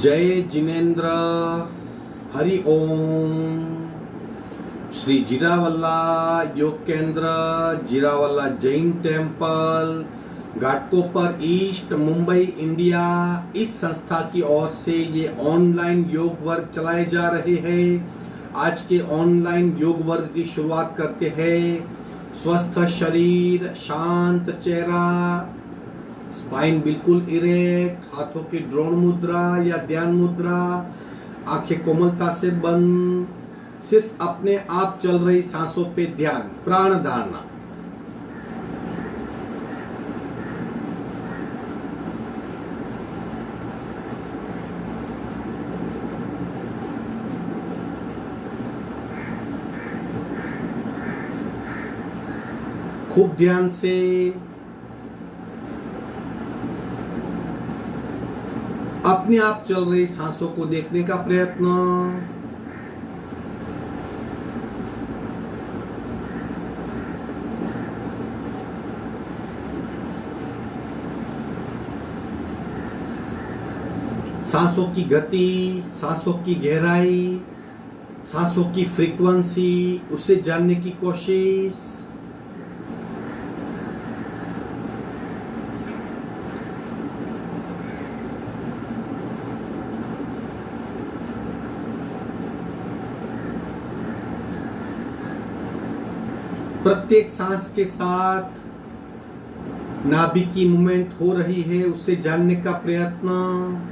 जय जिनेन्द्र। हरि ओम। Shri Jirawala Yog Kendra, Jirawala Jain temple, Ghatkopar east, Mumbai, India, इस संस्था की ओर से ये ऑनलाइन योग वर्ग चलाए जा रहे हैं। आज के ऑनलाइन योग वर्ग की शुरुआत करते हैं। स्वस्थ शरीर, शांत चेहरा, स्पाइन बिल्कुल इरेक्ट, हाथों की ड्रोन मुद्रा या ध्यान मुद्रा, आंखें कोमलता से बंद, सिर्फ अपने आप चल रही सांसों पे ध्यान, प्राण धारणा। खूब ध्यान से अपने आप चल रही सांसों को देखने का प्रयत्न। सांसों की गति, सांसों की गहराई, सांसों की फ्रीक्वेंसी, उसे जानने की कोशिश। प्रत्येक सांस के साथ नाभि की मूवमेंट हो रही है, उसे जानने का प्रयत्न।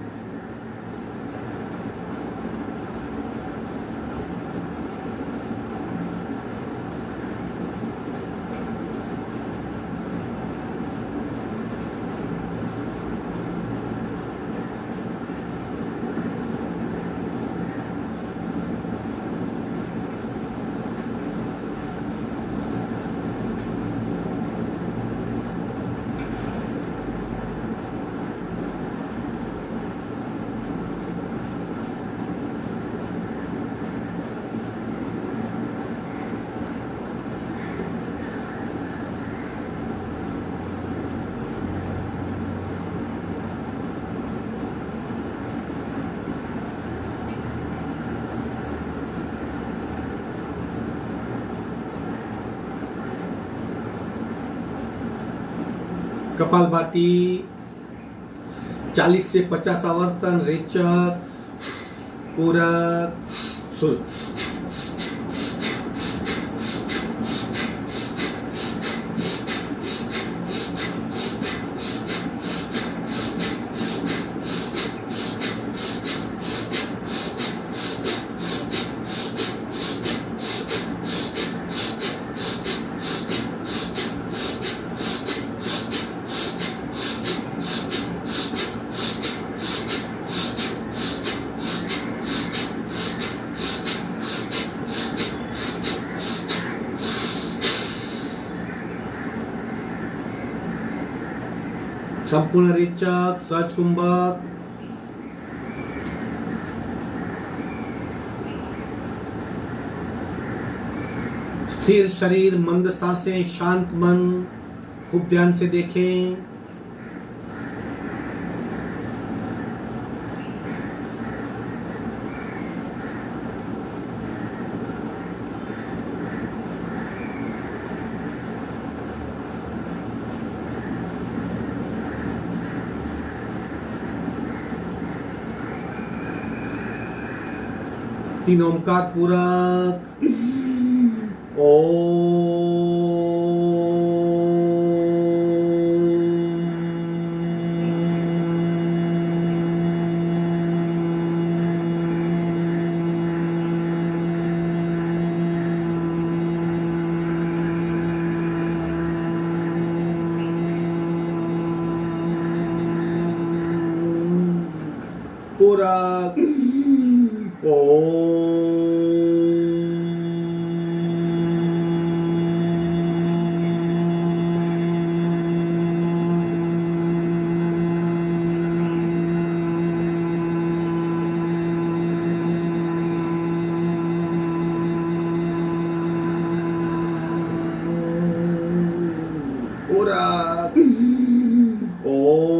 कपालभाति 40 से 50 आवर्तन, रेचक, पूरक, सुर। संपूर्ण रेचक, सहज कुंभक, स्थिर शरीर, मंद सांसें, शांत मन। खूब ध्यान से देखें। तीन ओमकार पूरक। पूरक। पूरक। ओम।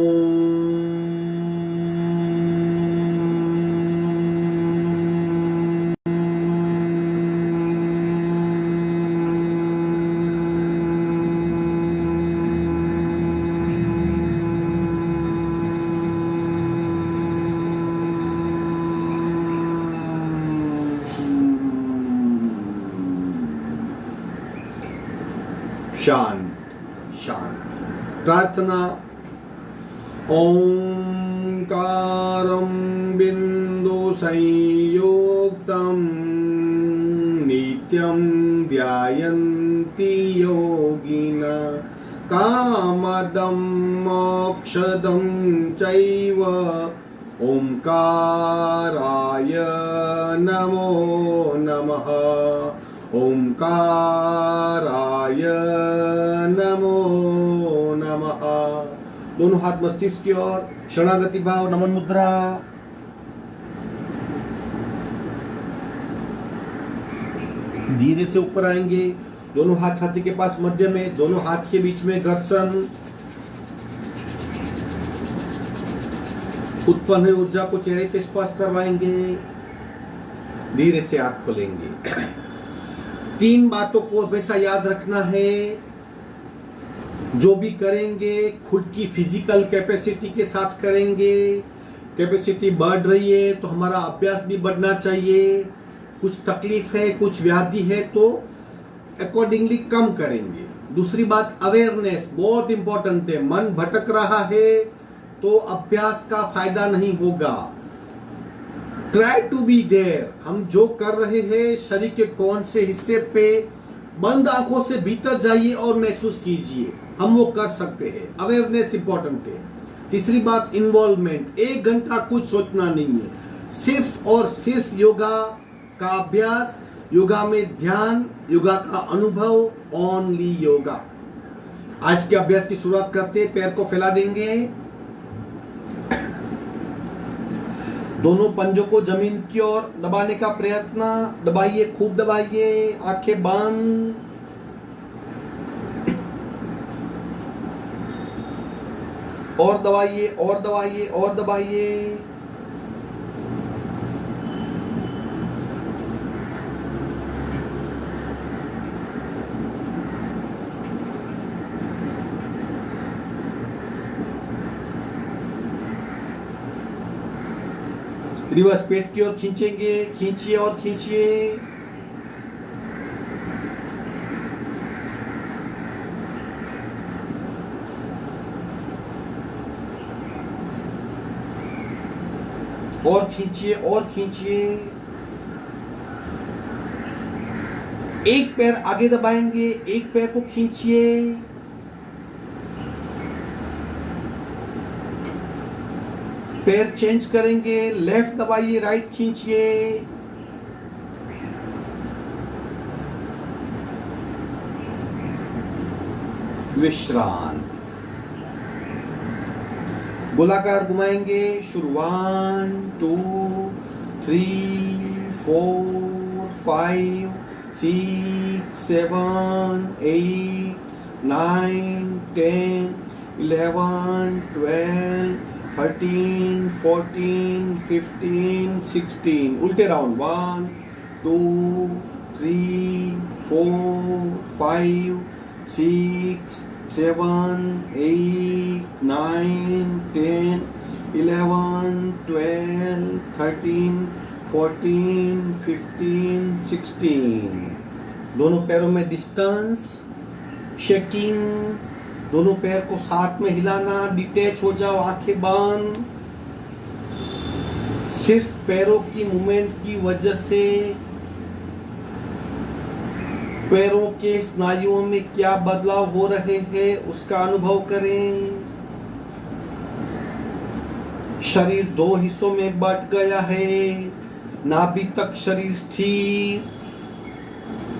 शांत शांत। प्रार्थना। ओंकारं बिंदु संयुक्तं नित्यं ध्यायन्ति योगिना कामदं मोक्षदं चैव ओंकाराय नमो नमः। ओंकाराय नमो नमः। दोनों हाथ मस्तिष्क की ओर, शरणागति भाव, नमन मुद्रा। धीरे से ऊपर आएंगे, दोनों हाथ छाती के पास मध्य में, दोनों हाथ के बीच में घर्षण। उत्पन्न हुई ऊर्जा को चेहरे पे स्पर्श करवाएंगे। धीरे से आंख खोलेंगे। 3 बातों को हमेशा याद रखना है। जो भी करेंगे खुद की फिजिकल कैपेसिटी के साथ करेंगे। कैपेसिटी बढ़ रही है तो हमारा अभ्यास भी बढ़ना चाहिए। कुछ तकलीफ है, कुछ व्याधि है तो अकॉर्डिंगली कम करेंगे। दूसरी बात अवेयरनेस बहुत इंपॉर्टेंट है। मन भटक रहा है तो अभ्यास का फायदा नहीं होगा। Try to be there. हम जो कर रहे हैं शरीर के कौन से हिस्से पे, बंद आंखों से भीतर जाइए और महसूस कीजिए। हम वो कर सकते हैं। अवेयरनेस इंपॉर्टेंट है। तीसरी बात इन्वॉल्वमेंट। 1 घंटा कुछ सोचना नहीं है, सिर्फ और सिर्फ योगा का अभ्यास, योगा में ध्यान, योगा का अनुभव, ओनली योगा। आज के अभ्यास की शुरुआत करते हैं। पैर को फैला देंगे, दोनों पंजों को जमीन की ओर दबाने का प्रयत्न। दबाइए, खूब दबाइए, आंखें बंद। और दबाइए, और दबाइए, और दबाइए। रिवर्स पेट की ओर खींचेंगे, खींचिए और खींचिए। और खींचिए और खींचिए। एक पैर आगे दबाएंगे, एक पैर को खींचिए। पैर चेंज करेंगे, लेफ्ट दबाइए, राइट खींचिए। विश्राम। गोलाकार घुमाएंगे। शुरू 1 2 3 4 5 6 7 8 9 10 11 12 13 14 15 16। उल्टे राउंड 1 2 3 4 5 6 7 8 9 10 11 12 13 14 15 16। दोनों पैरों में डिस्टेंस, शेकिंग। दोनों पैर को साथ में हिलाना, डिटैच हो जाओ, आंखें बंद। सिर्फ पैरों की मूवमेंट की वजह से पैरों के स्नायुओं में क्या बदलाव हो रहे हैं उसका अनुभव करें। शरीर 2 हिस्सों में बंट गया है। नाभि तक शरीर स्थिर,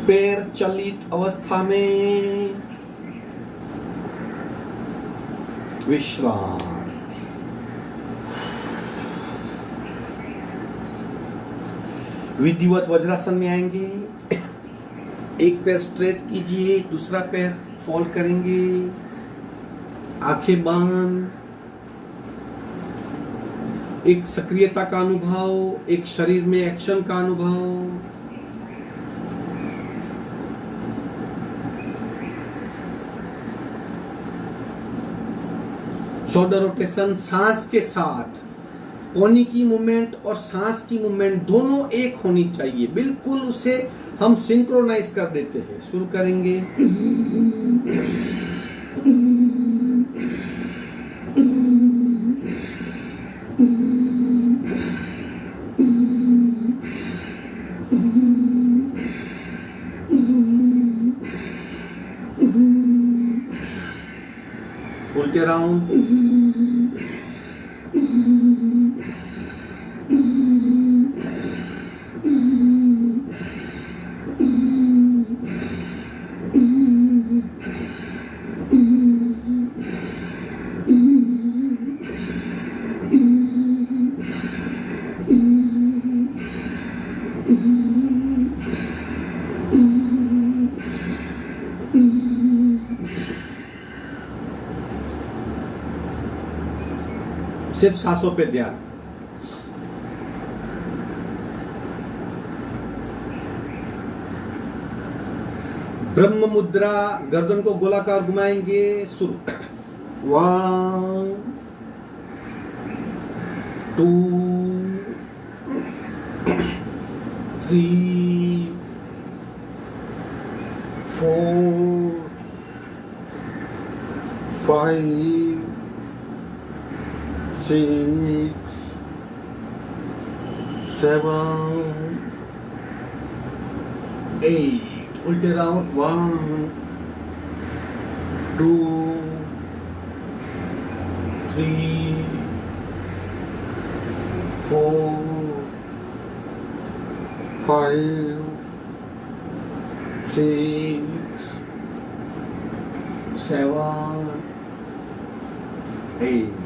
पैर चलित अवस्था में। विश्राम। विधिवत वज्रासन में आएंगे। एक पैर स्ट्रेट कीजिए, दूसरा पैर फोल्ड करेंगे, आंखें बंद। एक सक्रियता का अनुभव, एक शरीर में एक्शन का अनुभव। शोल्डर रोटेशन सांस के साथ। कोहनी की मूवमेंट और सांस की मूवमेंट दोनों एक होनी चाहिए। बिल्कुल उसे हम सिंक्रोनाइज कर देते हैं। शुरू करेंगे। उल्टे राउंड। सिर्फ सांसों पे ध्यान। ब्रह्म मुद्रा, गर्दन को गोलाकार घुमाएंगे। शुरू। 1 2 3 4 5 6 7 8। उल्टे राउंड। 1 2 3 4 5 6 7 8।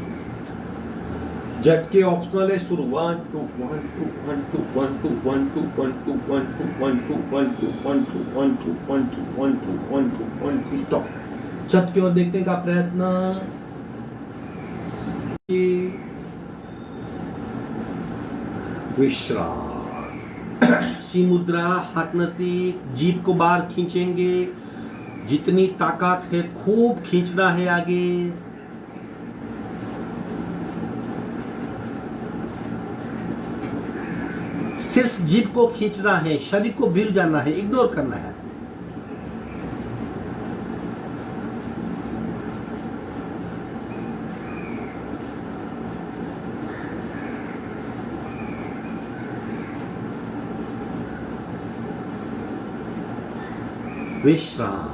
झटके ऑप्शनल है। शुरू। 1 2 1 2 1 2 1 2 1 2 1 2 1 2 1 2 1 2 1 2 1 2 1 2 1 2 1 2 1 2 स्टॉप। छत की ओर देखने का प्रयत्न। विश्राम। सी मुद्रा, हाथ नजदीक, जीभ को बाहर खींचेंगे। जितनी ताकत है खूब खींचना है आगे। सिर्फ जीभ को खींचना है, शरीर को भूल जाना है, इग्नोर करना है। विश्राम।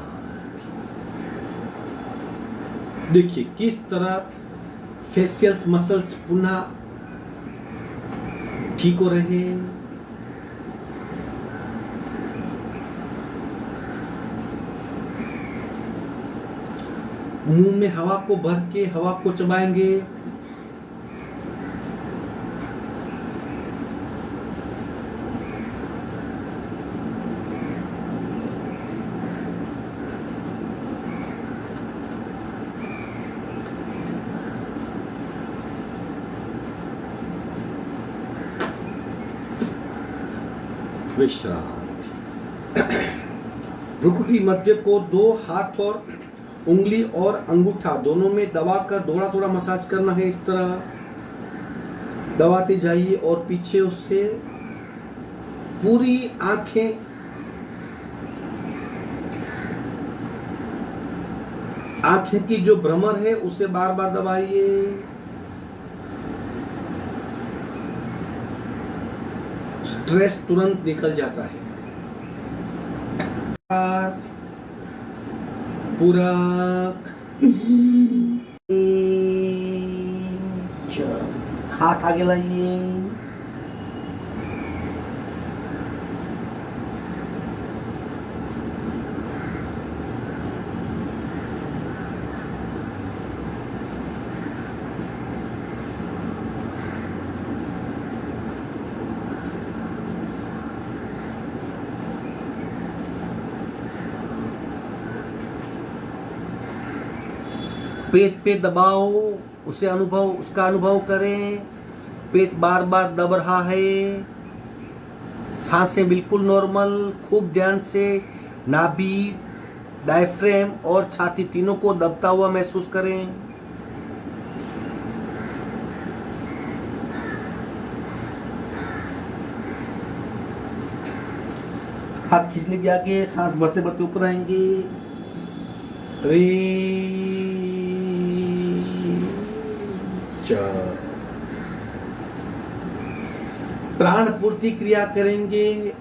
देखिए किस तरह फेशियल मसल्स पुनः ठीक हो रहे हैं। मुंह में हवा को भर के हवा को चबाएंगे। विश्राम। भ्रुकुटी मध्य को 2 हाथ और उंगली और अंगूठा दोनों में दबाकर थोड़ा थोड़ा मसाज करना है। इस तरह दबाते जाइए और पीछे उससे पूरी आंखें की जो भ्रमर है उसे बार बार दबाइए। स्ट्रेस तुरंत निकल जाता है। पूरक। हाथ आगे लाइए। पेट पे दबाओ, उसका अनुभव करें। पेट बार बार दब रहा है। सांसें बिल्कुल नॉर्मल। खूब ध्यान से नाभि, डायफ्रेम और छाती तीनों को दबता हुआ महसूस करें। हाथ खींच लेंगे आगे, सांस भरते भरते ऊपर आएंगे। रे च। प्राण पूर्ति क्रिया करेंगे।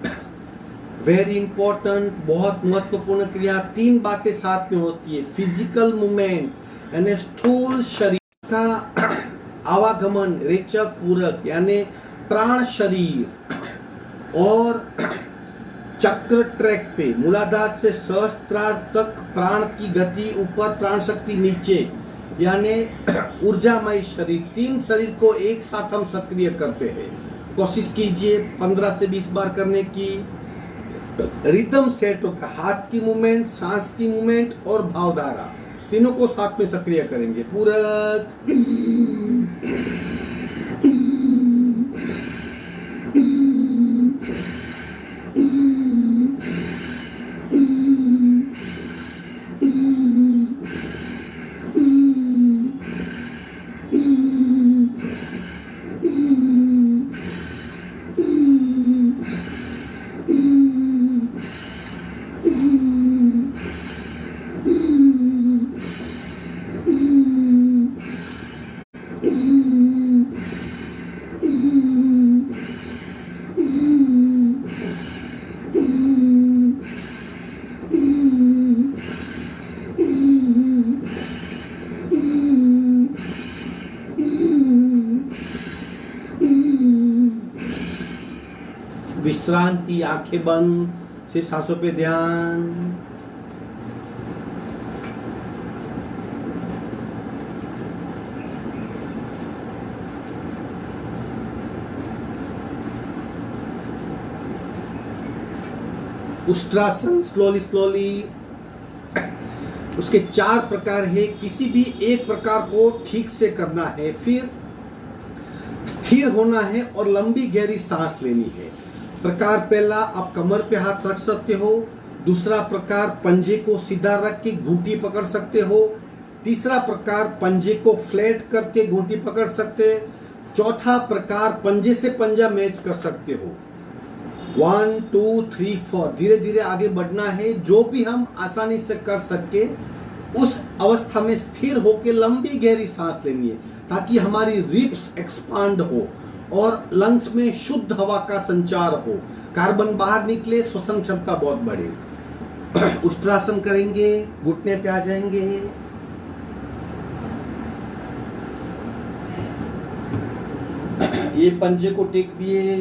वेरी इंपॉर्टेंट, बहुत महत्वपूर्ण क्रिया। 3 बातें साथ में होती है। फिजिकल मूवमेंट यानी स्थूल शरीर का आवागमन, रेचक पूरक यानी प्राण शरीर, और चक्र ट्रैक पे मूलाधार से सहस्त्रार तक प्राण की गति ऊपर, प्राण शक्ति नीचे, यानी ऊर्जामय शरीर। 3 शरीर को एक साथ हम सक्रिय करते हैं। कोशिश कीजिए 15 से 20 बार करने की। रिदम सेट होगा, हाथ की मूवमेंट, सांस की मूवमेंट और भावधारा, तीनों को साथ में सक्रिय करेंगे। पूरक विश्रांति, आंखें बंद, सिर्फ सांसों पे ध्यान। Ushtrasana slowly slowly. उसके 4 प्रकार है, किसी भी एक प्रकार को ठीक से करना है। फिर स्थिर होना है और लंबी गहरी सांस लेनी है। प्रकार पहला, आप कमर पे हाथ रख सकते हो। दूसरा प्रकार, पंजे को सीधा रख के घूंटी पकड़ सकते हो। तीसरा प्रकार, पंजे को फ्लैट करके घूंटी पकड़ सकते। चौथा प्रकार, पंजे से पंजा मैच कर सकते हो। 1 2 3 4 धीरे धीरे आगे बढ़ना है। जो भी हम आसानी से कर सके उस अवस्था में स्थिर होकर लंबी गहरी सांस लेनी है, ताकि हमारी रिब्स एक्सपांड हो और लंग्स में शुद्ध हवा का संचार हो, कार्बन बाहर निकले, श्वसन क्षमता बहुत बढ़े। उष्ट्रासन करेंगे, घुटने पे आ जाएंगे। ये पंजे को टेक दिए,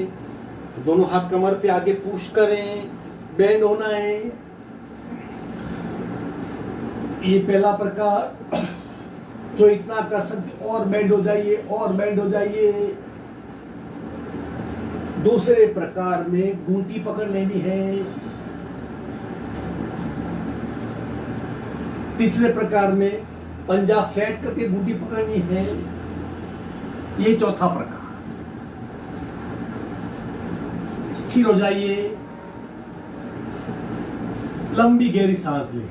दोनों हाथ कमर पे आगे पुश करें, बेंड होना है। ये पहला प्रकार, जो इतना कर सकते, और बेंड हो जाइए, और बेंड हो जाइए। दूसरे प्रकार में घूंटी पकड़ लेनी है। तीसरे प्रकार में पंजा फ्लैट करके घूंटी पकड़नी है। ये चौथा प्रकार। स्थिर हो जाइए, लंबी गहरी सांस ले।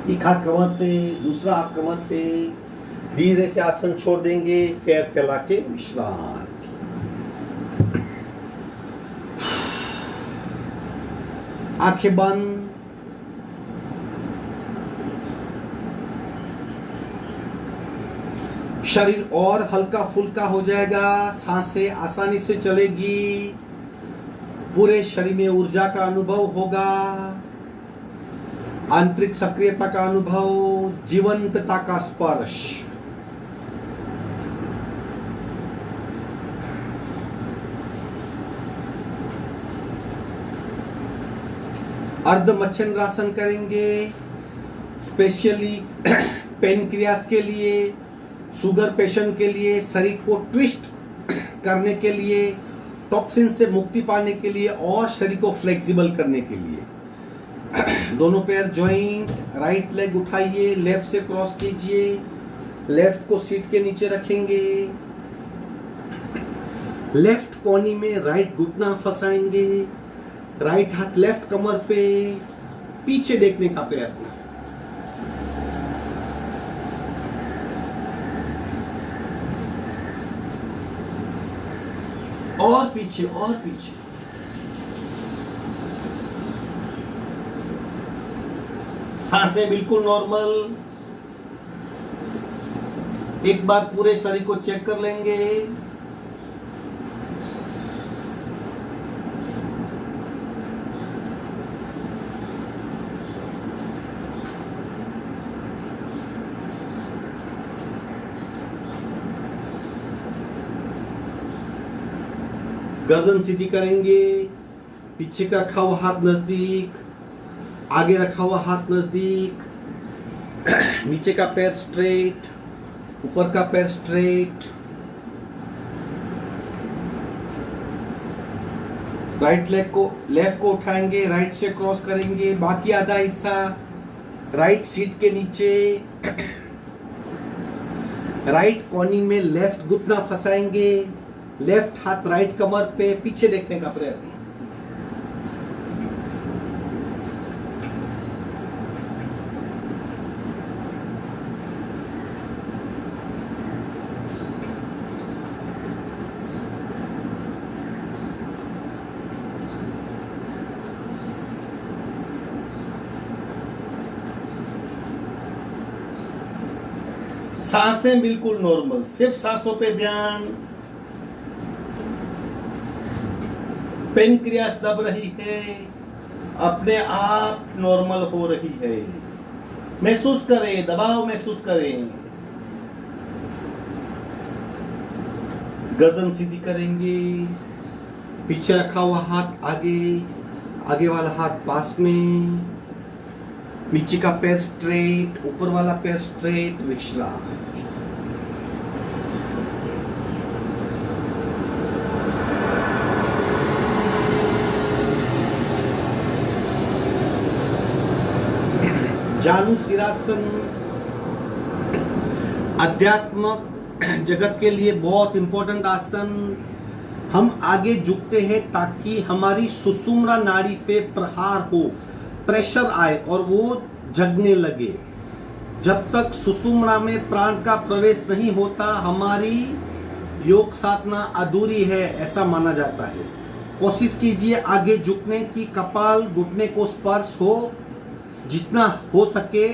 एक हाथ कमर पे, दूसरा हाथ कमर पे, धीरे से आसन छोड़ देंगे। पैर फैला के विश्राम। आंखें बंद। शरीर और हल्का फुल्का हो जाएगा, सांसें आसानी से चलेगी, पूरे शरीर में ऊर्जा का अनुभव होगा, आंतरिक सक्रियता का अनुभव, जीवंतता का स्पर्श। अर्ध मच्छिंद्रासन करेंगे, स्पेशली पेनक्रियास के लिए, शुगर पेशेंट के लिए, शरीर को ट्विस्ट करने के लिए, टॉक्सिन से मुक्ति पाने के लिए और शरीर को फ्लेक्सिबल करने के लिए। दोनों पैर ज्वाइंट, राइट लेग उठाइए, लेफ्ट से क्रॉस कीजिए, लेफ्ट को सीट के नीचे रखेंगे, लेफ्ट कोनी में राइट घुटना फंसाएंगे, राइट हाथ लेफ्ट कमर पे, पीछे देखने का प्रयत्न। और पीछे और पीछे। सांसें बिल्कुल नॉर्मल। एक बार पूरे शरीर को चेक कर लेंगे। गर्दन सीधी करेंगे, पीछे का रखा हुआ हाथ नजदीक, आगे रखा हुआ हाथ नजदीक, नीचे का पैर स्ट्रेट, ऊपर का पैर स्ट्रेट। राइट लेग को लेफ्ट को उठाएंगे, राइट से क्रॉस करेंगे, बाकी आधा हिस्सा राइट सीट के नीचे, राइट कोनी में लेफ्ट घुटना फंसाएंगे, लेफ्ट हाथ राइट कमर पे, पीछे देखने का प्रयत्न। सांसें बिल्कुल नॉर्मल, सिर्फ सांसों पे ध्यान। पेनक्रियास दब रही है, अपने आप नॉर्मल हो रही है। महसूस करें, दबाव महसूस करें। गर्दन सीधी करेंगे, पीछे रखा हुआ हाथ आगे, आगे वाला हाथ पास में, नीचे का पैर स्ट्रेट, ऊपर वाला पैर स्ट्रेट, विश्राम। जानु सिरासन अध्यात्मक जगत के लिए बहुत इंपॉर्टेंट आसन। हम आगे झुकते हैं ताकि हमारी सुषुम्ना नाड़ी पे प्रहार हो, प्रेशर आए और वो जगने लगे। जब तक सुषुम्ना में प्राण का प्रवेश नहीं होता, हमारी योग साधना अधूरी है, ऐसा माना जाता है। कोशिश कीजिए आगे झुकने की, कपाल घुटने को स्पर्श हो जितना हो सके।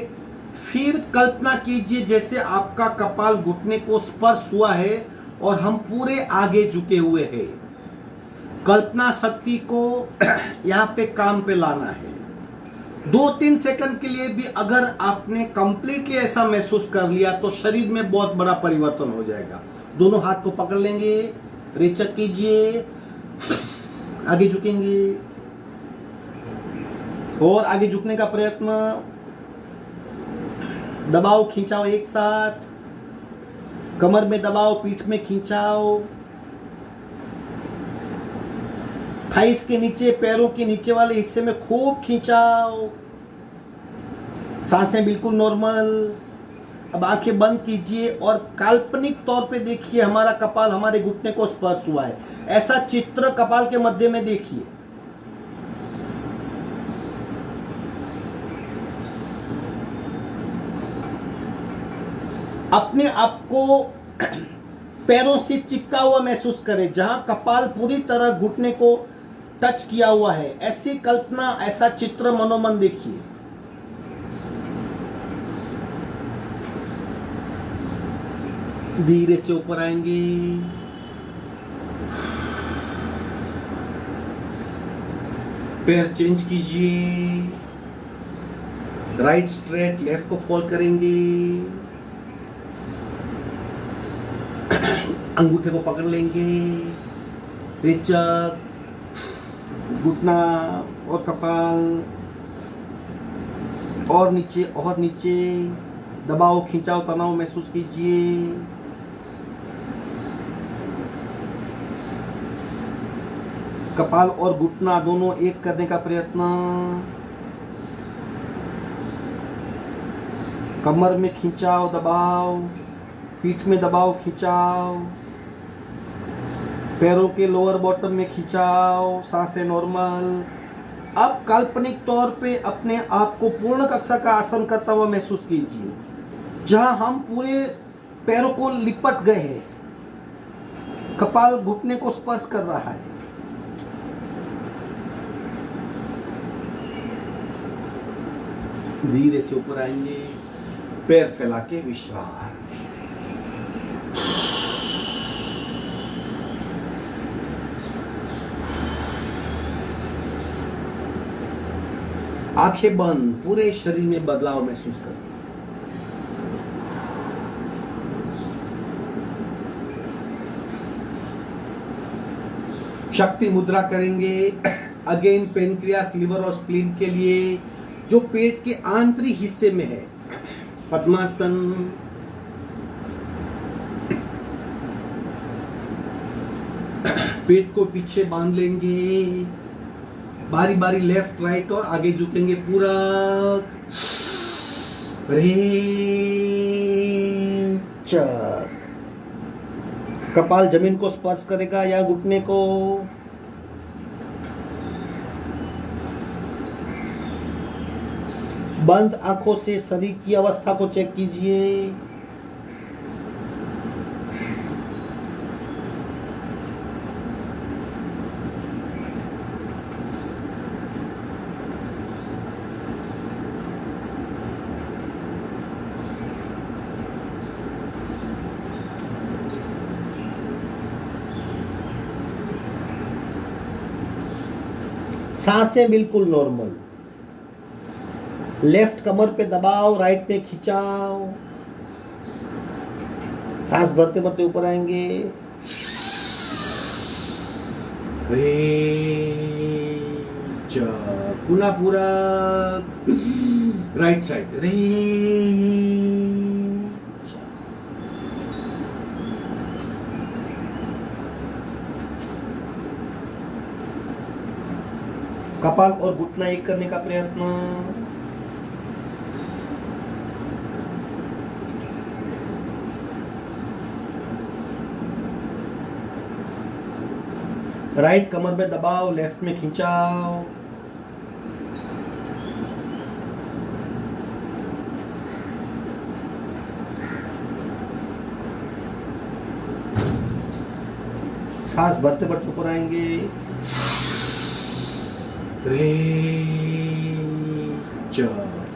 फिर कल्पना कीजिए जैसे आपका कपाल घुटने को स्पर्श हुआ है और हम पूरे आगे झुके हुए हैं। कल्पना शक्ति को यहाँ पे काम पे लाना है। 2-3 सेकंड के लिए भी अगर आपने कंप्लीटली ऐसा महसूस कर लिया तो शरीर में बहुत बड़ा परिवर्तन हो जाएगा। दोनों हाथ को पकड़ लेंगे, रेचक कीजिए, आगे झुकेंगे और आगे झुकने का प्रयत्न। दबाव खिंचाओ एक साथ, कमर में दबाओ, पीठ में खिंचाओ, थाइस के नीचे, पैरों के नीचे वाले हिस्से में खूब खिंचाओ। सांसें बिल्कुल नॉर्मल। अब आंखें बंद कीजिए और काल्पनिक तौर पे देखिए हमारा कपाल हमारे घुटने को स्पर्श हुआ है। ऐसा चित्र कपाल के मध्य में देखिए। अपने आप को पैरों से चिपका हुआ महसूस करें, जहां कपाल पूरी तरह घुटने को टच किया हुआ है। ऐसी कल्पना, ऐसा चित्र मनोमन देखिए। धीरे से ऊपर आएंगे, पैर चेंज कीजिए, राइट स्ट्रेट, लेफ्ट को फॉल करेंगे, अंगूठे को पकड़ लेंगे, रेचक, घुटना और कपाल, और नीचे दबाव, खिंचाव, तनाव महसूस कीजिए। कपाल और घुटना दोनों एक करने का प्रयत्न। कमर में खिंचाव, दबाव, पीठ में दबाव, खिंचाव, पैरों के लोअर बॉटम में खिंचाव, सांसें नॉर्मल। अब काल्पनिक तौर पे अपने आप को पूर्ण कक्षा का आसन करता हुआ महसूस कीजिए, जहां हम पूरे पैरों को लिपट गए हैं, कपाल घुटने को स्पर्श कर रहा है। धीरे से ऊपर आएंगे, पैर फैला के विश्राम। आंखें बंद, पूरे शरीर में बदलाव महसूस करें। शक्ति मुद्रा करेंगे। अगेन पेनक्रियास, लिवर और स्प्लीन के लिए, जो पेट के आंतरिक हिस्से में है। पद्मासन। पेट को पीछे बांध लेंगे, बारी बारी लेफ्ट राइट और आगे झुकेंगे पूरक। चक। कपाल जमीन को स्पर्श करेगा या घुटने को। बंद आंखों से शरीर की अवस्था को चेक कीजिए। सांसें बिल्कुल नॉर्मल। लेफ्ट कमर पे दबाव, राइट पे खिंचाव। सांस भरते भरते ऊपर आएंगे। पुनः पूरा राइट साइड। कपाल और घुटना एक करने का प्रयत्न। राइट कमर में दबाव, लेफ्ट में खिंचाव। सांस भरते भरते ऊपर आएंगे।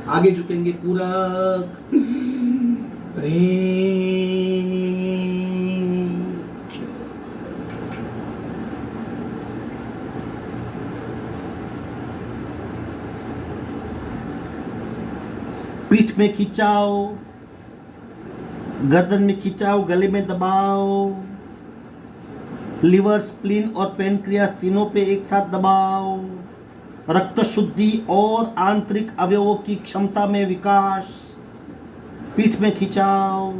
आगे झुकेंगे पूरक। पीठ में खिंचाव, गर्दन में खिंचाव, गले में दबाव, लिवर, स्प्लीन और पेनक्रियास तीनों पे एक साथ दबाव, रक्त शुद्धि और आंतरिक अवयवों की क्षमता में विकास। पीठ में खिंचाव,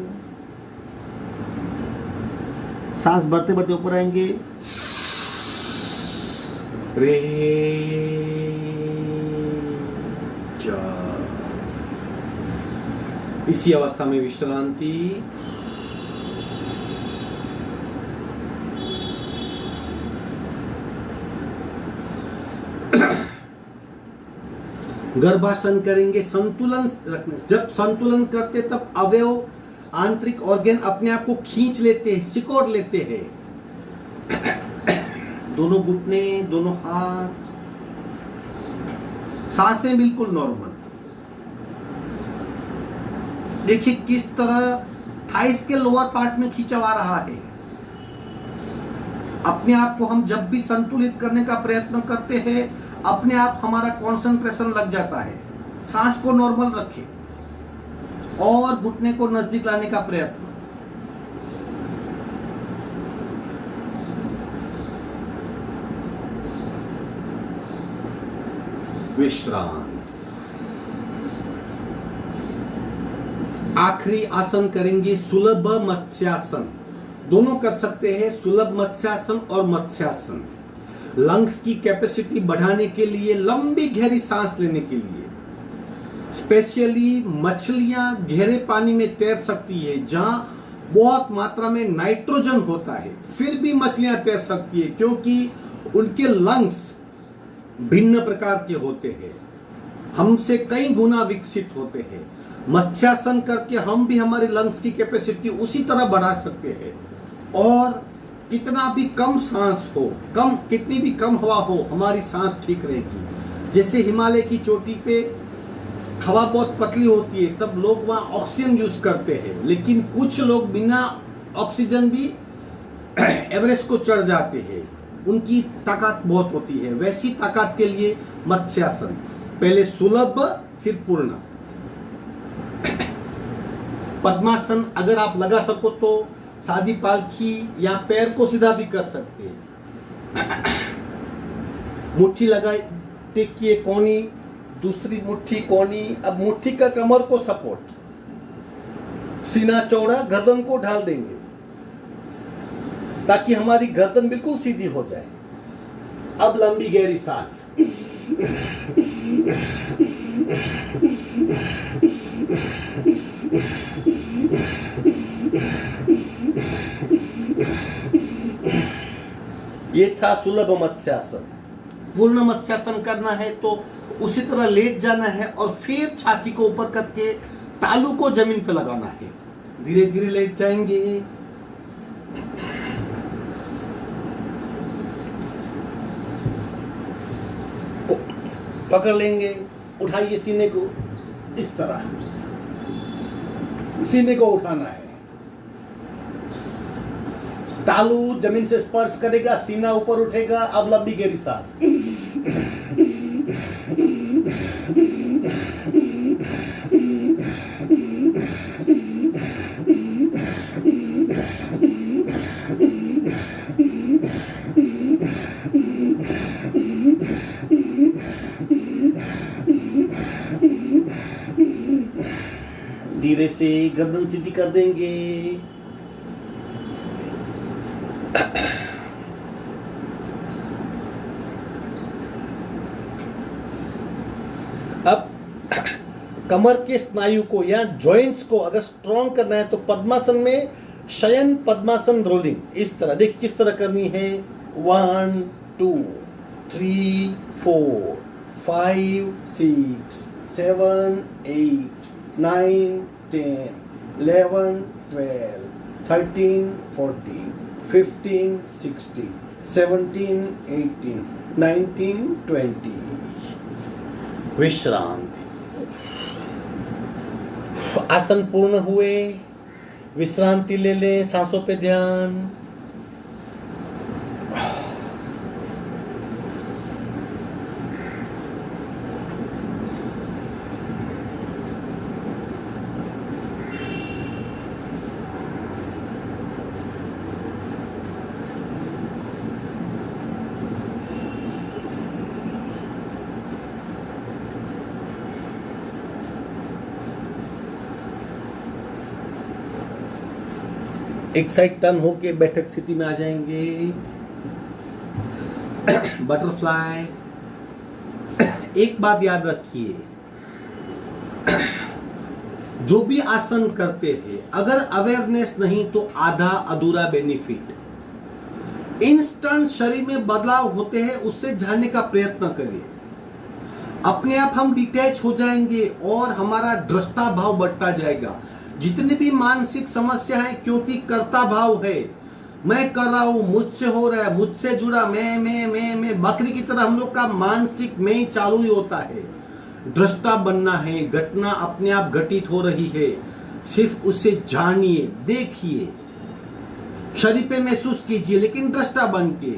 सांस भरते भरते ऊपर आएंगे। इसी अवस्था में विश्रांति। गर्भासन करेंगे संतुलन रखने। जब संतुलन करते तब अवयव, आंतरिक ऑर्गन अपने आप को खींच लेते हैं, सिकोड़ लेते हैं। दोनों घुटने, दोनों हाथ, सांसें बिल्कुल नॉर्मल। देखिए किस तरह थाइस के लोअर पार्ट में खिंचाव आ रहा है। अपने आप को हम जब भी संतुलित करने का प्रयत्न करते हैं, अपने आप हमारा कंसंट्रेशन लग जाता है। सांस को नॉर्मल रखें और घुटने को नजदीक लाने का प्रयत्न। विश्राम। आखिरी आसन करेंगे सुलभ मत्स्यासन। दोनों कर सकते हैं, सुलभ मत्स्यासन और मत्स्यासन। लंग्स की कैपेसिटी बढ़ाने के लिए, लंबी गहरी सांस लेने के लिए। स्पेशली मछलियां गहरे पानी में तैर सकती है, जहां बहुत मात्रा में नाइट्रोजन होता है, फिर भी मछलियां तैर सकती है क्योंकि उनके लंग्स भिन्न प्रकार के होते हैं, हमसे कई गुना विकसित होते हैं। मत्स्यासन करके हम भी हमारे लंग्स की कैपेसिटी उसी तरह बढ़ा सकते हैं, और कितना भी कम सांस हो, कितनी भी कम हवा हो, हमारी सांस ठीक रहेगी। जैसे हिमालय की चोटी पे हवा बहुत पतली होती है, तब लोग वहाँ ऑक्सीजन यूज करते हैं, लेकिन कुछ लोग बिना ऑक्सीजन भी एवरेस्ट को चढ़ जाते हैं, उनकी ताकत बहुत होती है। वैसी ताकत के लिए मत्स्यासन, पहले सुलभ फिर पूर्ण। पद्मासन अगर आप लगा सको तो सादी पालखी या पैर को सीधा भी कर सकते हैं। मुट्ठी लगाई, टेकिए कोनी, दूसरी मुट्ठी कोनी, अब मुट्ठी का कमर को सपोर्ट, सीना चौड़ा, गर्दन को ढाल देंगे ताकि हमारी गर्दन बिल्कुल सीधी हो जाए। अब लंबी गहरी सांस, ये था सुलभ मत्स्यासन। पूर्ण मत्स्यासन करना है तो उसी तरह लेट जाना है और फिर छाती को ऊपर करके तालू को जमीन पे लगाना है। धीरे धीरे लेट जाएंगे, पकड़ लेंगे, उठाइए सीने को, इस तरह सीने को उठाना है। तालू जमीन से स्पर्श करेगा, सीना ऊपर उठेगा। अब लंबी गहरी सांस, धीरे से गर्दन सीधी कर देंगे। अब कमर के स्नायु को या जॉइंट्स को अगर स्ट्रॉन्ग करना है तो पद्मासन में शयन पद्मासन रोलिंग, इस तरह देखिए किस तरह करनी है। 1 2 3 4 5 6 7 8 9 10 11 12 13 14 15 16 17 18 19 20। विश्रांति। आसन पूर्ण हुए, विश्रांति ले ले, सांसों पे ध्यान। एक साइड टर्न होके बैठक स्थिति में आ जाएंगे। बटरफ्लाई। एक बात याद रखिए, जो भी आसन करते हैं, अगर अवेयरनेस नहीं तो आधा अधूरा बेनिफिट। इंस्टेंट शरीर में बदलाव होते हैं, उससे जानने का प्रयत्न करिए। अपने आप हम डिटैच हो जाएंगे और हमारा दृष्टा भाव बढ़ता जाएगा। जितनी भी मानसिक समस्या है, क्योंकि कर्ता भाव है, मैं कर रहा हूं, मुझसे हो रहा है, मुझसे जुड़ा, मैं बकरी की तरह हम लोग का मानसिक में ही चालू ही होता है। दृष्टा बनना है, घटना अपने आप घटित हो रही है, सिर्फ उसे जानिए, देखिए, शरीर पे महसूस कीजिए, लेकिन दृष्टा बन के।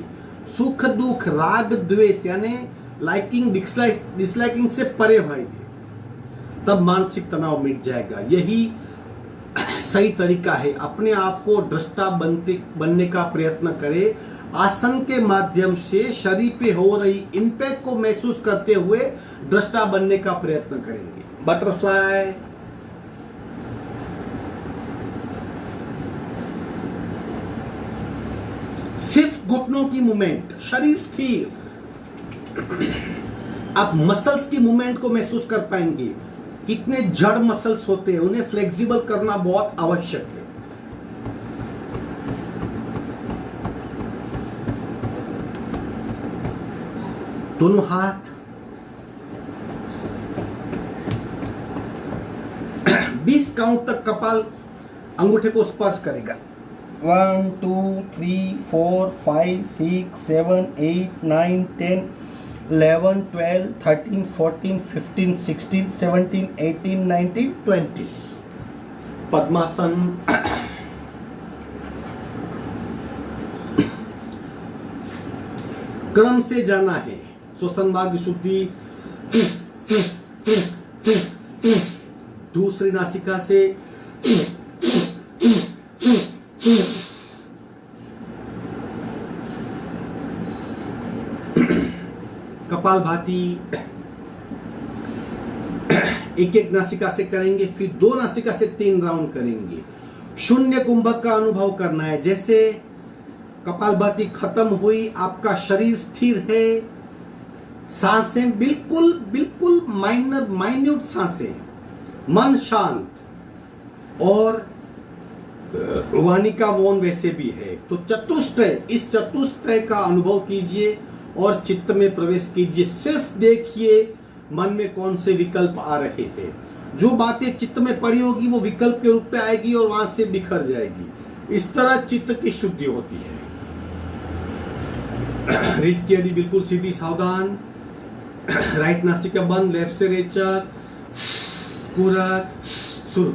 सुख दुख राग द्वेष यानी लाइकिंग डिसलाइकिंग से परे होंगे, तब मानसिक तनाव मिट जाएगा। यही सही तरीका है। अपने आप को दृष्टा बनने का प्रयत्न करें। आसन के माध्यम से शरीर पे हो रही इंपैक्ट को महसूस करते हुए दृष्टा बनने का प्रयत्न करेंगे। बटरफ्लाई। सिर्फ घुटनों की मूवमेंट, शरीर स्थिर। आप मसल्स की मूवमेंट को महसूस कर पाएंगे। कितने जड़ मसल्स होते हैं, उन्हें फ्लेक्सिबल करना बहुत आवश्यक है। दोनों हाथ 20 काउंट तक कपाल अंगूठे को स्पर्श करेगा। 1 2 3 4 5 6 7 8 9 10 11 12 13 14 15 16 17 18 19 20। पद्मासन। क्रम से जाना है। श्वसन मार्ग शुद्धि दूसरी नासिका से कपालभाति एक एक नासिका से करेंगे, फिर 2 नासिका से 3 राउंड करेंगे। शून्य कुंभक का अनुभव करना है। जैसे कपालभाति खत्म हुई, आपका शरीर स्थिर है, सांसें बिल्कुल बिल्कुल माइन्यूट सांसें, मन शांत और वाणी का मौन वैसे भी है। तो चतुष्टय, इस चतुष्टय का अनुभव कीजिए और चित्त में प्रवेश कीजिए। सिर्फ देखिए मन में कौन से विकल्प आ रहे हैं। जो बातें चित्त में पड़ी होगी वो विकल्प के रूप में आएगी और वहां से बिखर जाएगी। इस तरह चित्त की शुद्धि होती है। रीढ़ की हड्डी बिल्कुल सीधी, सावधान। राइट नासिका बंद, लेफ्ट से रेचक, पूरक, शुरू।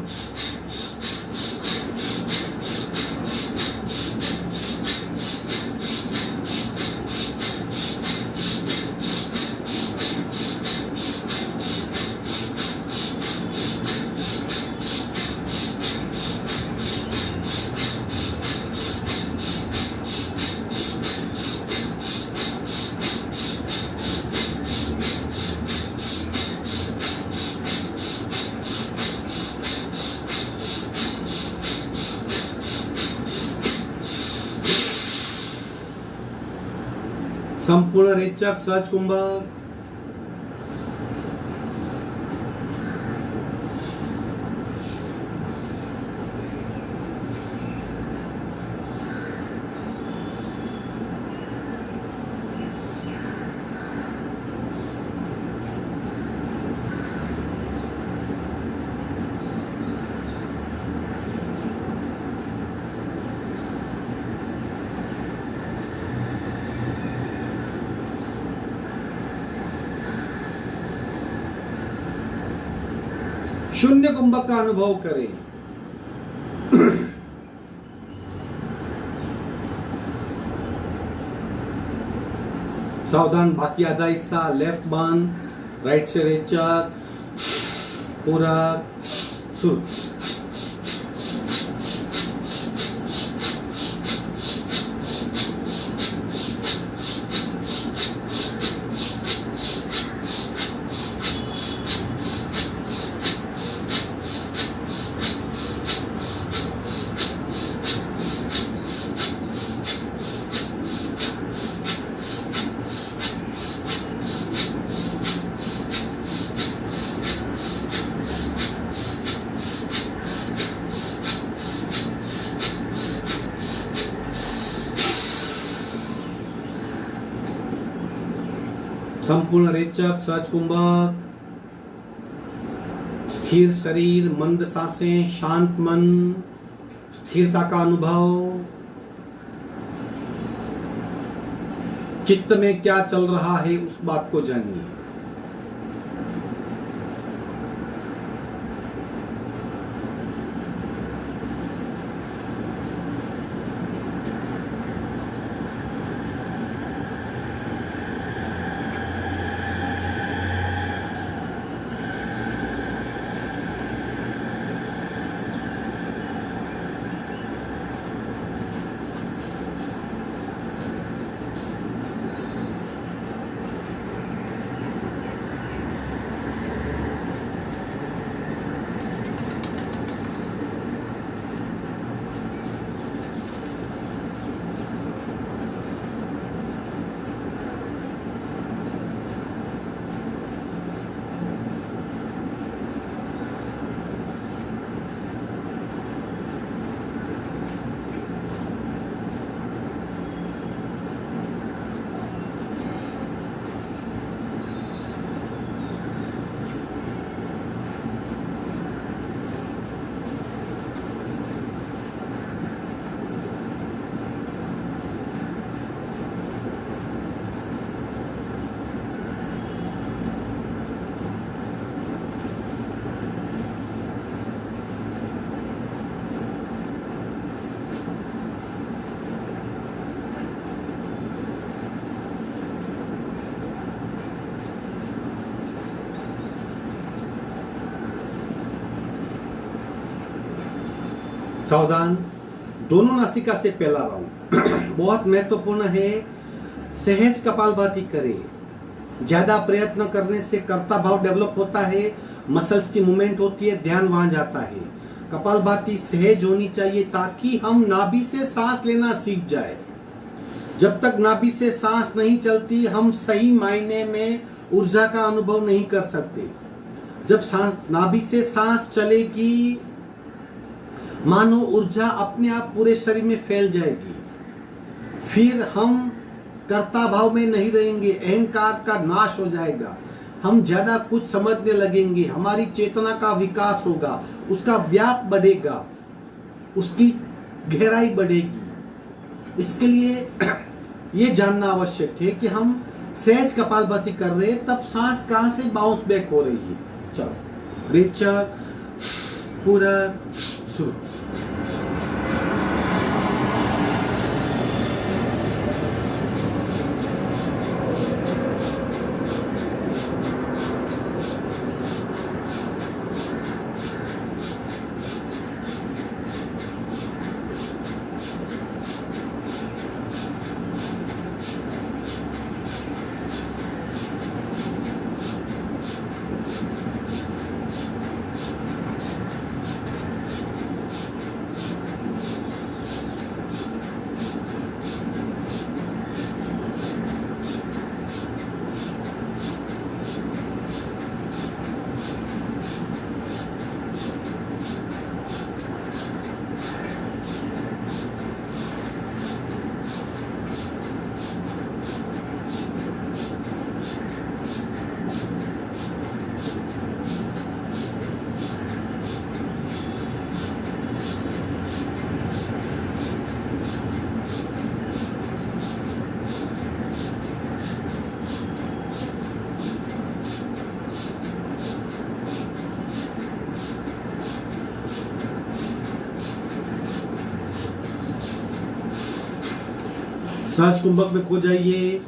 संपूर्ण रेचक, सहज कुंभक। शून्य कुंभक का अनुभव करें। सावधान, बाकी आधा हिस्सा लेफ्ट बंद, राइट से रेचक, पूरा शुरू। संपूर्ण रेचक, सहज कुंभक। स्थिर शरीर, मंद सांसें, शांत मन, स्थिरता का अनुभव। चित्त में क्या चल रहा है उस बात को जानिए। सावधान, दोनों नासिका से पहला राउंड बहुत महत्वपूर्ण है। सहज कपालभाति करें। ज्यादा प्रयत्न करने से कर्ता भाव डेवलप होता है, मसल्स की मूवमेंट होती है, ध्यान वहां जाता है। कपालभाति सहज होनी चाहिए ताकि हम नाभि से सांस लेना सीख जाए। जब तक नाभि से सांस नहीं चलती हम सही मायने में ऊर्जा का अनुभव नहीं कर सकते। जब नाभि से सांस चलेगी मानो ऊर्जा अपने आप पूरे शरीर में फैल जाएगी। फिर हम कर्ता भाव में नहीं रहेंगे, अहंकार का नाश हो जाएगा, हम ज्यादा कुछ समझने लगेंगे, हमारी चेतना का विकास होगा, उसका व्याप बढ़ेगा, उसकी गहराई बढ़ेगी। इसके लिए ये जानना आवश्यक है कि हम सहज कपालभाति कर रहे हैं, तब सांस कहां से बाउंस बैक हो रही है। चलो रेचक पूरा शुरू। सहज कुंभक में खो जाइए।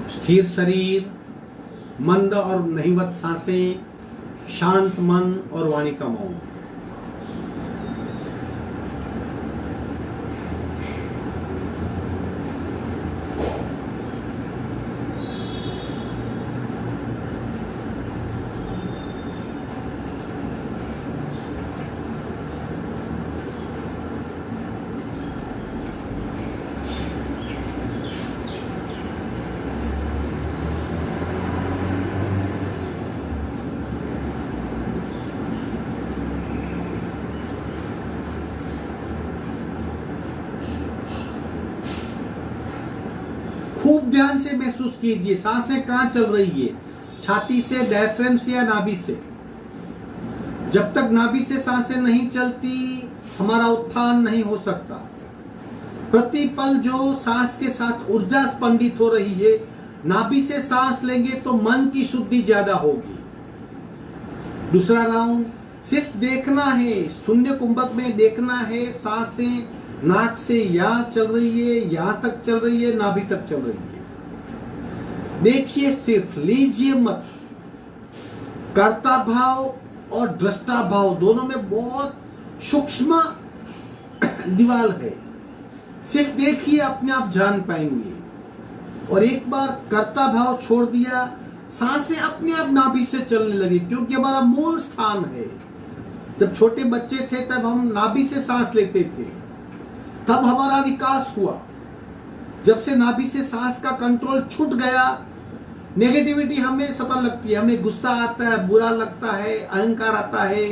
स्थिर शरीर, मंद और नहिवत सांसें, शांत मन और वाणी का मौन। खूब ध्यान से महसूस कीजिए सांसें कहां चल रही है, छाती से, डायफ्राम से या नाभि से। जब तक नाभि से सांसें नहीं चलती हमारा उत्थान नहीं हो सकता। प्रति पल जो सांस के साथ ऊर्जा स्पंदित हो रही है, नाभि से सांस लेंगे तो मन की शुद्धि ज्यादा होगी। दूसरा राउंड सिर्फ देखना है, शून्य कुंभक में देखना है सांसें नाक से यहाँ चल रही है, यहां तक चल रही है, नाभि तक चल रही है। देखिए, सिर्फ लीजिए मत। कर्ता भाव और दृष्टा भाव दोनों में बहुत सूक्ष्म दीवार है। सिर्फ देखिए, अपने आप जान पाएंगे। और एक बार कर्ता भाव छोड़ दिया, सांसें अपने आप नाभि से चलने लगी, क्योंकि हमारा मूल स्थान है। जब छोटे बच्चे थे तब हम नाभि से सांस लेते थे, तब हमारा विकास हुआ। जब से नाभि से सांस का कंट्रोल छूट गया, नेगेटिविटी हमें सतत लगती है, हमें गुस्सा आता है, बुरा लगता है, अहंकार आता है,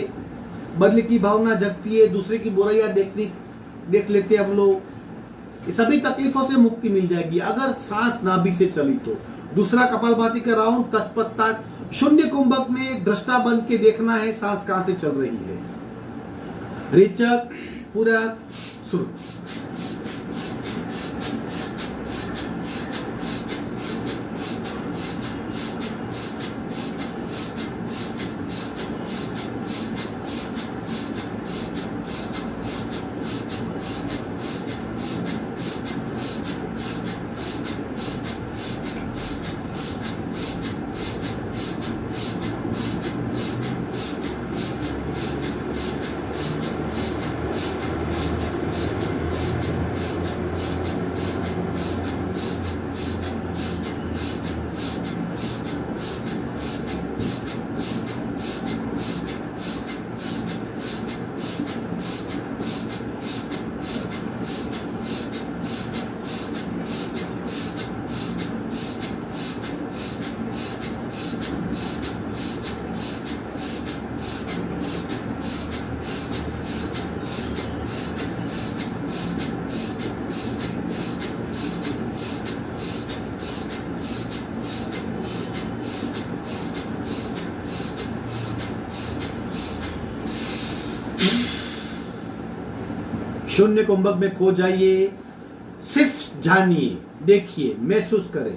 बदले की भावना जगती है, दूसरे की बुराइयां देख लेते हैं हम लोग। ये सभी तकलीफों से मुक्ति मिल जाएगी अगर सांस नाभि से चली तो। दूसरा कपालभाति का राउंड तत्परता, शून्य कुंभक में दृष्टा बन के देखना है सांस कहां से चल रही है। रेचक पूरा शुरू। शून्य कुंभक में खो जाइए, सिर्फ जानिए, देखिए, महसूस करें।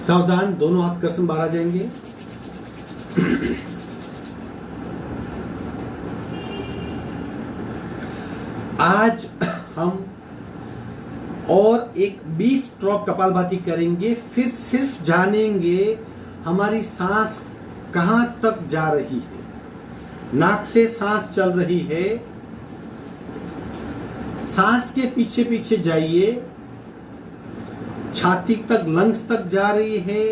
सावधान, दोनों हाथ कर्षण बाहर आ जाएंगे। आज हम और एक 20 स्ट्रोक कपालभाति करेंगे, फिर सिर्फ जानेंगे हमारी सांस कहां तक जा रही है। नाक से सांस चल रही है, सांस के पीछे पीछे जाइए, छाती तक, लंग्स तक जा रही है,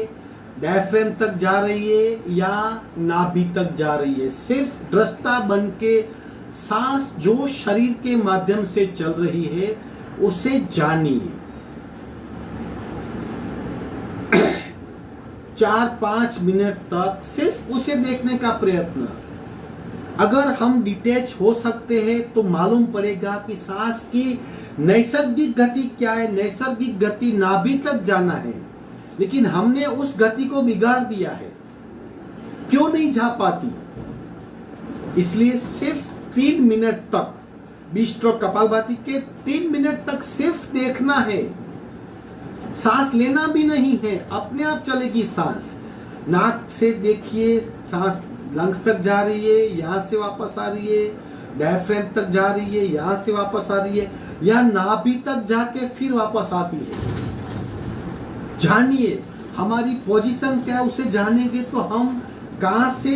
डायफ्राम तक जा रही है या नाभि तक जा रही है। सिर्फ दृष्टा बन के सांस जो शरीर के माध्यम से चल रही है उसे जानिए। 4-5 मिनट तक सिर्फ उसे देखने का प्रयत्न। अगर हम डिटैच हो सकते हैं तो मालूम पड़ेगा कि सांस की नैसर्गिक गति क्या है। नैसर्गिक गति नाभि तक जाना है, लेकिन हमने उस गति को बिगाड़ दिया है। क्यों नहीं जा पाती? इसलिए सिर्फ 3 मिनट तक, 20 स्ट्रोक कपालभाति के 3 मिनट तक सिर्फ देखना है। सांस लेना भी नहीं है, अपने आप चलेगी सांस। नाक से देखिए, सांस लंग्स तक जा रही है, यहां से वापस आ रही है, डायफ्राम तक जा रही है, यहां से वापस आ रही है, या नाभि तक जाके फिर वापस आती है। जानिए हमारी पोजीशन क्या है, उसे जानेंगे तो हम कहां से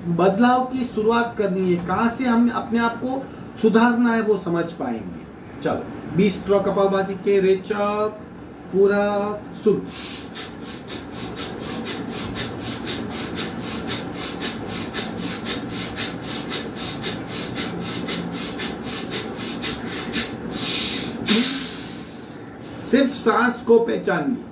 बदलाव की शुरुआत करनी है, कहां से हम अपने आप को सुधारना है, वो समझ पाएंगे। चलो 20 स्ट्रोक कपालभाति के रेचक पूरा शुरू। सिर्फ सांस को पहचानिए।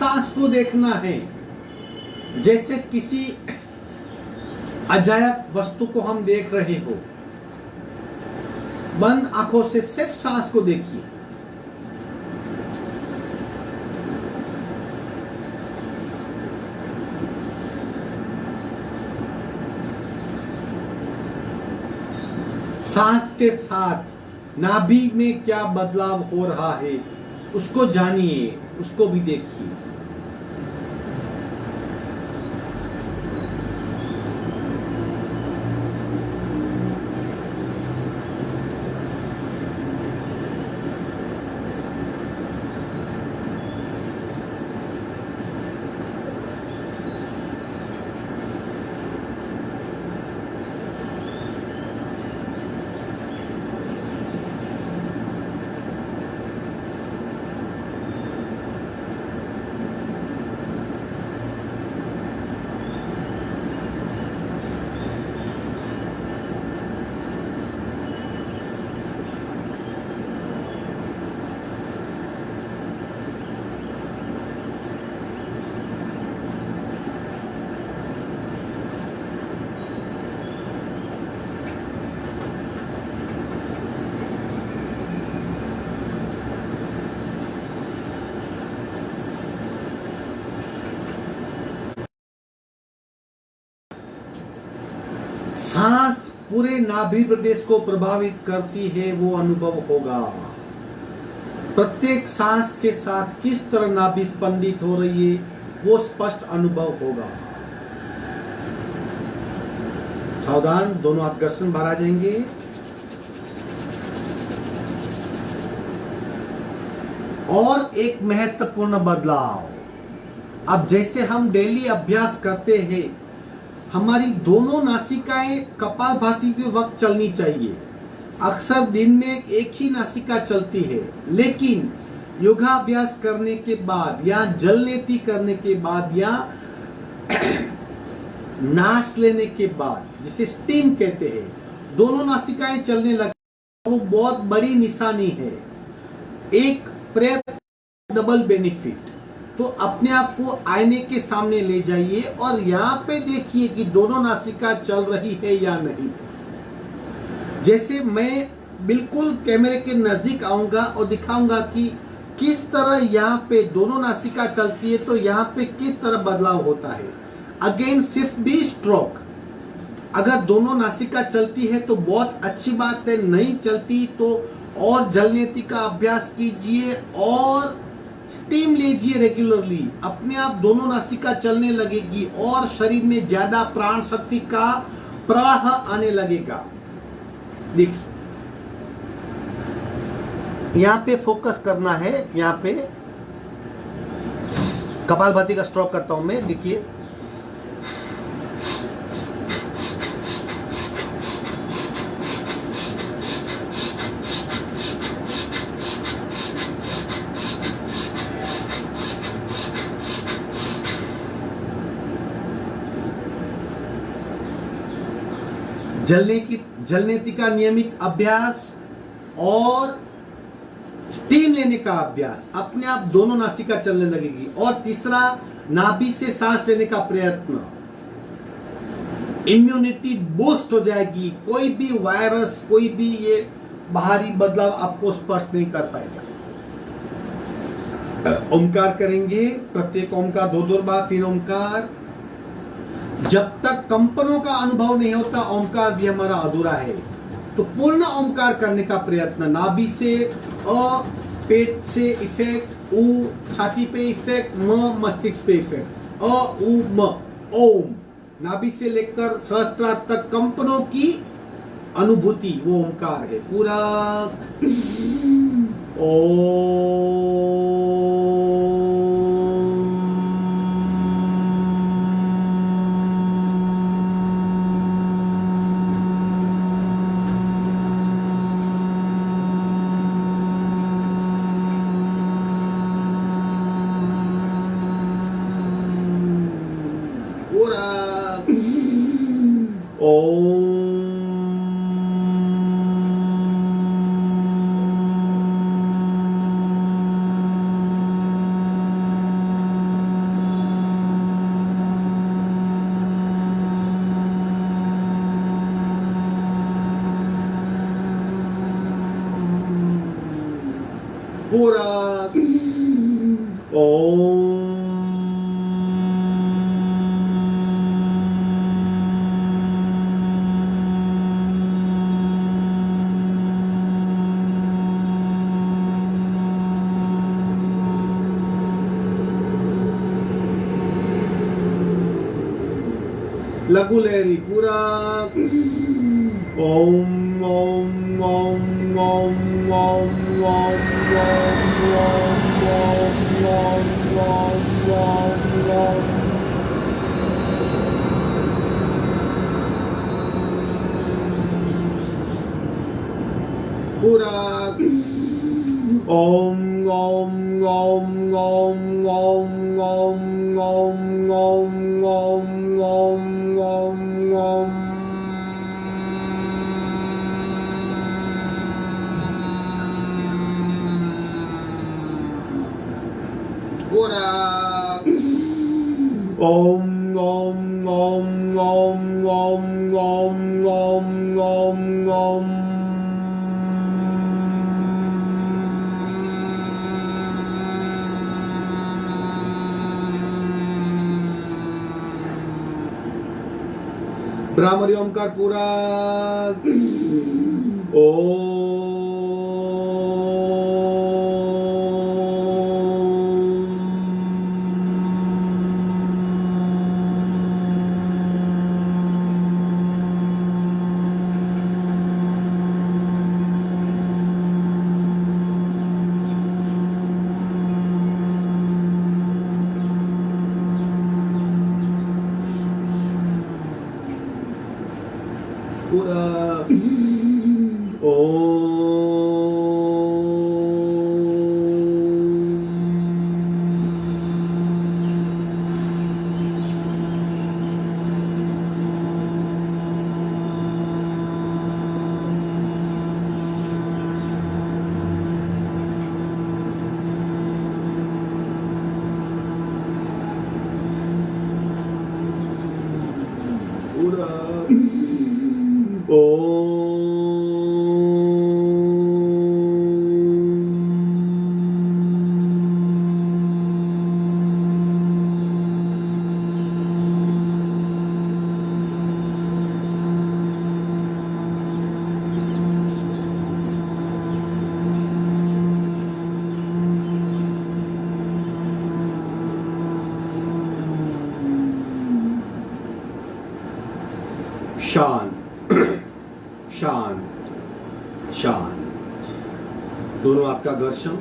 सांस को देखना है, जैसे किसी अजायब वस्तु को हम देख रहे हो। बंद आंखों से सिर्फ सांस को देखिए। सांस के साथ नाभि में क्या बदलाव हो रहा है उसको जानिए, उसको भी देखिए। सांस पूरे नाभि प्रदेश को प्रभावित करती है, वो अनुभव होगा। प्रत्येक सांस के साथ किस तरह नाभि स्पंदित हो रही है वो स्पष्ट अनुभव होगा। सावधान, दोनों हाथ गर्दन बाहर आ जाएंगे। और एक महत्वपूर्ण बदलाव, अब जैसे हम डेली अभ्यास करते हैं, हमारी दोनों नासिकाएं कपालभाति के वक्त चलनी चाहिए। अक्सर दिन में एक ही नासिका चलती है, लेकिन योगाभ्यास करने के बाद या जलनेति करने के बाद या नास लेने के बाद, जिसे स्टीम कहते हैं, दोनों नासिकाएं चलने लगे, वो बहुत बड़ी निशानी है। एक प्रयत्न डबल बेनिफिट। तो अपने आप को आईने के सामने ले जाइए और यहाँ पे देखिए कि दोनों नासिका चल रही है या नहीं। जैसे मैं बिल्कुल कैमरे के नजदीक आऊंगा और दिखाऊंगा कि किस तरह यहाँ पे दोनों नासिका चलती है, तो यहाँ पे किस तरह बदलाव होता है। अगेन सिर्फ बी स्ट्रोक। अगर दोनों नासिका चलती है तो बहुत अच्छी बात है, नहीं चलती तो और जलनेति का अभ्यास कीजिए और स्टीम लीजिए रेगुलरली। अपने आप दोनों नासिका चलने लगेगी और शरीर में ज्यादा प्राण शक्ति का प्रवाह आने लगेगा। देखिए, यहाँ पे फोकस करना है। यहाँ पे कपालभाति का स्ट्रोक करता हूं मैं। देखिए, जलनेति का नियमित अभ्यास और स्टीम लेने का अभ्यास, अपने आप दोनों नासिका चलने लगेगी। और तीसरा, नाभि से सांस लेने का प्रयत्न, इम्यूनिटी बूस्ट हो जाएगी। कोई भी वायरस, कोई भी ये बाहरी बदलाव आपको स्पर्श नहीं कर पाएगा। ओमकार करेंगे, प्रत्येक ओमकार 2-2 बार, 3 ओमकार। जब तक कंपनों का अनुभव नहीं होता, ओमकार भी हमारा अधूरा है। तो पूर्ण ओमकार करने का प्रयत्न, नाभि से अ, पेट से इफेक्ट, उ छाती पे इफेक्ट, म मस्तिष्क पे इफेक्ट, अ उ म, ओम। नाभि से लेकर सहस्त्रार तक कंपनों की अनुभूति, वो ओमकार है पूरा। ओ पूरा ओम। लघु लहरी पूरा ओम ओम ओम ओम ओम ओम पूरा ओम ओम ओम ओम ओम ओम ओम ओम ओम ओम ओम ओम पूरा ओम ओम ओम ओम ओम ओम ओम ओम ओम ब्राह्मरी ओमकार पूरा पूरा शांत शांत शांत। दोनों हाथ का घर्षण,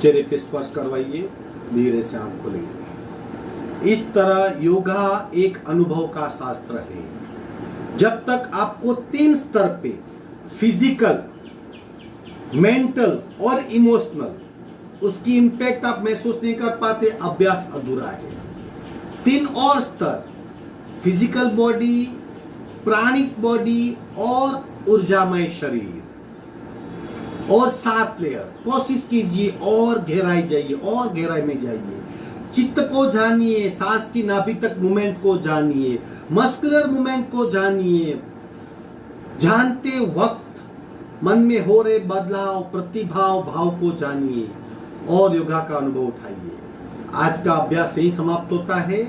चेहरे पे स्पर्श करवाइए, धीरे से आंख खोलेंगे। इस तरह योगा एक अनुभव का शास्त्र है। जब तक आपको 3 स्तर पे फिजिकल, मेंटल और इमोशनल उसकी इंपैक्ट आप महसूस नहीं कर पाते, अभ्यास अधूरा है। 3 और स्तर, फिजिकल बॉडी, प्राणिक बॉडी और ऊर्जामय शरीर, और 7 लेयर। कोशिश कीजिए और गहराई जाइए, और गहराई में जाइए। चित्त को जानिए, सांस की नाभि तक मूवमेंट को जानिए, मस्कुलर मूवमेंट को जानिए। जानते वक्त मन में हो रहे बदलाव, प्रतिभाव, भाव को जानिए और योगा का अनुभव उठाइए। आज का अभ्यास यही समाप्त होता है।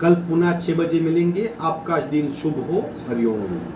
कल पुनः 6 बजे मिलेंगे। आपका दिन शुभ हो। हरिओम।